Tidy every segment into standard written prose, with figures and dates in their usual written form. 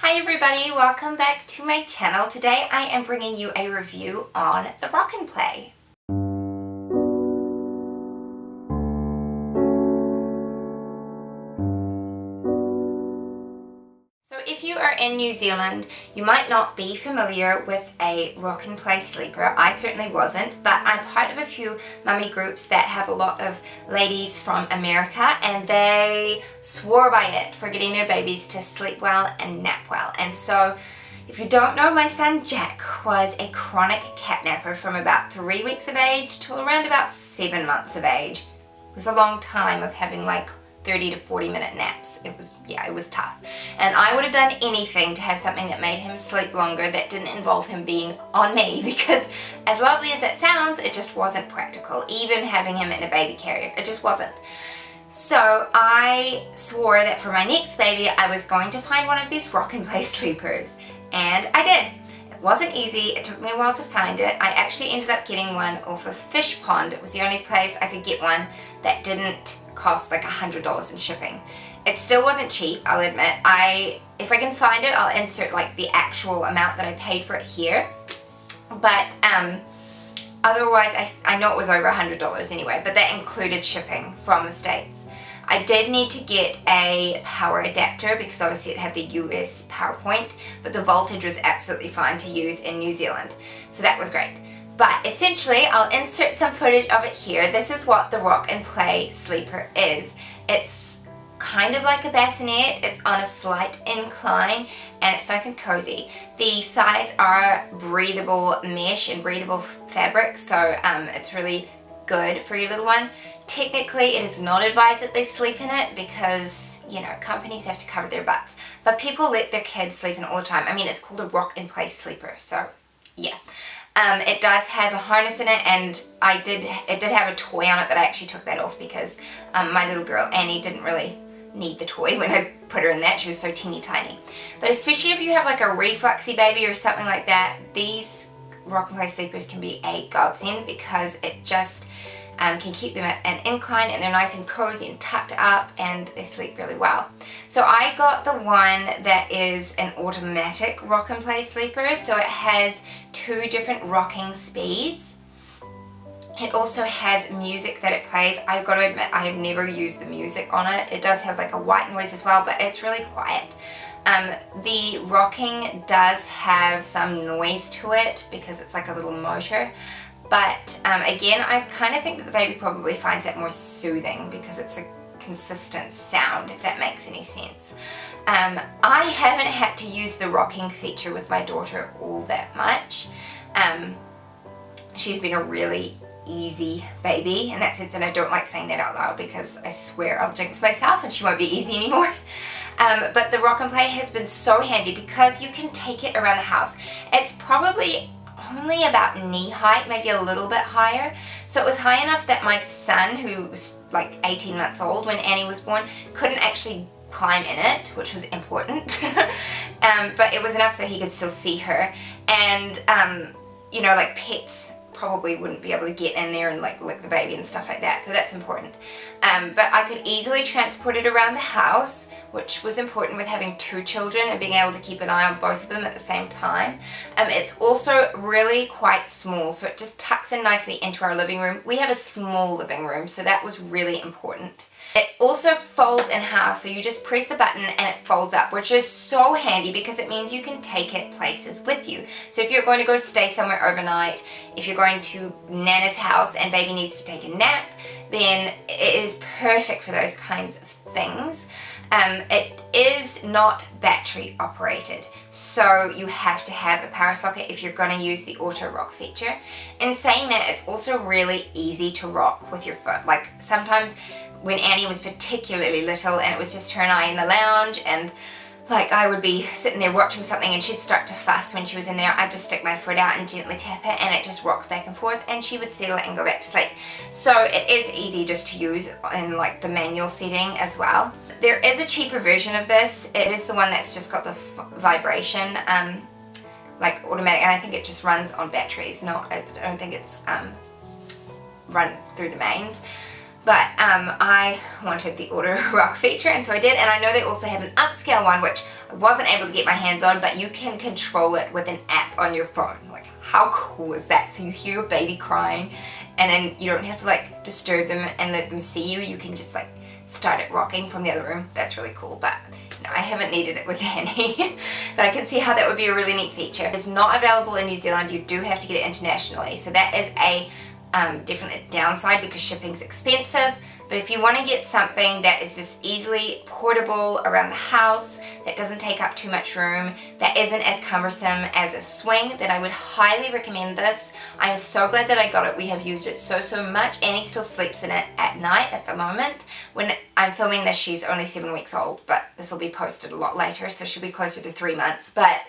Hi everybody, welcome back to my channel. Today I am bringing you a review on the Rock and Play. So if you are in New Zealand, you might not be familiar with a Rock and Play sleeper. I certainly wasn't, but I'm part of a few mummy groups that have a lot of ladies from America, and they swore by it for getting their babies to sleep well and nap well. And so if you don't know, my son Jack was a chronic catnapper from about 3 weeks of age till around about 7 months of age. It was a long time of having like 30 to 40 minute naps. It was tough. And I would have done anything to have something that made him sleep longer that didn't involve him being on me, because as lovely as that sounds, it just wasn't practical. Even having him in a baby carrier, it just wasn't. So I swore that for my next baby, I was going to find one of these Rock and Play sleepers. And I did. It wasn't easy. It took me a while to find it. I actually ended up getting one off of Fish Pond. It was the only place I could get one that didn't cost like $100 in shipping. It still wasn't cheap, I'll admit. If I can find it, I'll insert like the actual amount that I paid for it here. But otherwise, I know it was over $100 anyway, but that included shipping from the States. I did need to get a power adapter because obviously it had the US power point, but the voltage was absolutely fine to use in New Zealand. So that was great. But essentially, I'll insert some footage of it here. This is what the Rock and Play sleeper is. It's kind of like a bassinet. It's on a slight incline and it's nice and cozy. The sides are breathable mesh and breathable fabric, so it's really good for your little one. Technically, it is not advised that they sleep in it because, you know, companies have to cover their butts. But people let their kids sleep in it all the time. I mean, it's called a Rock and Play sleeper, so yeah. It does have a harness in it, and it did have a toy on it, but I actually took that off because my little girl Annie didn't really need the toy when I put her in that. She was so teeny tiny. But especially if you have like a refluxy baby or something like that, these Rock and Play sleepers can be a godsend because it just can keep them at an incline, and they're nice and cozy and tucked up, and they sleep really well. So I got the one that is an automatic Rock and Play sleeper, so it has 2 different rocking speeds. It also has music that it plays. I've got to admit, I have never used the music on it. It does have like a white noise as well, but it's really quiet. The rocking does have some noise to it because it's like a little motor. But again, I kind of think that the baby probably finds that more soothing because it's a consistent sound, if that makes any sense. I haven't had to use the rocking feature with my daughter all that much. She's been a really easy baby in that sense, and I don't like saying that out loud because I swear I'll jinx myself and she won't be easy anymore. But the Rock and Play has been so handy because you can take it around the house. It's probably only about knee height, maybe a little bit higher. So it was high enough that my son, who was like 18 months old when Annie was born, couldn't actually climb in it, which was important. But it was enough so he could still see her. And, you know, like pets probably wouldn't be able to get in there and like lick the baby and stuff like that, so that's important. But I could easily transport it around the house, which was important with having 2 children and being able to keep an eye on both of them at the same time. It's also really quite small, so it just tucks in nicely into our living room. We have a small living room, so that was really important. It also folds in half, so you just press the button and it folds up, which is so handy because it means you can take it places with you. So if you're going to go stay somewhere overnight, if you're going to Nana's house and baby needs to take a nap, then it is perfect for those kinds of things. It is not battery operated, so you have to have a power socket if you're going to use the auto rock feature. In saying that, it's also really easy to rock with your foot. Like sometimes when Annie was particularly little and it was just her and I in the lounge, and like I would be sitting there watching something and she'd start to fuss when she was in there, I'd just stick my foot out and gently tap it and it just rocked back and forth and she would settle it and go back to sleep. So it is easy just to use in like the manual setting as well. There is a cheaper version of this. It is the one that's just got the vibration, like automatic, and I think it just runs on batteries. I don't think it's run through the mains. But I wanted the auto rock feature, and so I did. And I know they also have an upscale one, which I wasn't able to get my hands on, but you can control it with an app on your phone. Like, how cool is that? So you hear your baby crying and then you don't have to like disturb them and let them see you. You can just like start it rocking from the other room. That's really cool, but no, I haven't needed it with Annie, but I can see how that would be a really neat feature. It's not available in New Zealand. You do have to get it internationally, so that is a definitely a downside because shipping's expensive. But if you want to get something that is just easily portable around the house, that doesn't take up too much room, that isn't as cumbersome as a swing, then I would highly recommend this. I'm so glad that I got it. We have used it so much. Annie still sleeps in it at night at the moment. When I'm filming this, she's only 7 weeks old, but this will be posted a lot later, so she'll be closer to 3 months. But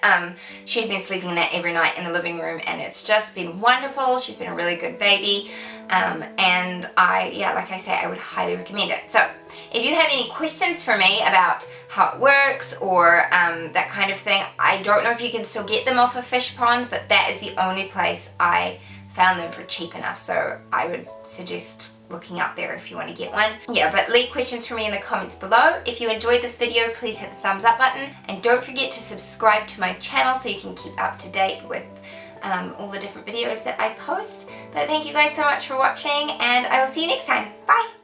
she's been sleeping in that every night in the living room, and it's just been wonderful. She's been a really good baby. And like I say, I would highly recommend it. So if you have any questions for me about how it works or that kind of thing, I don't know if you can still get them off of Fishpond, but that is the only place I found them for cheap enough. So I would suggest looking up there if you want to get one. Yeah, but leave questions for me in the comments below. If you enjoyed this video, please hit the thumbs up button, and don't forget to subscribe to my channel so you can keep up to date with all the different videos that I post. But thank you guys so much for watching, and I will see you next time. Bye!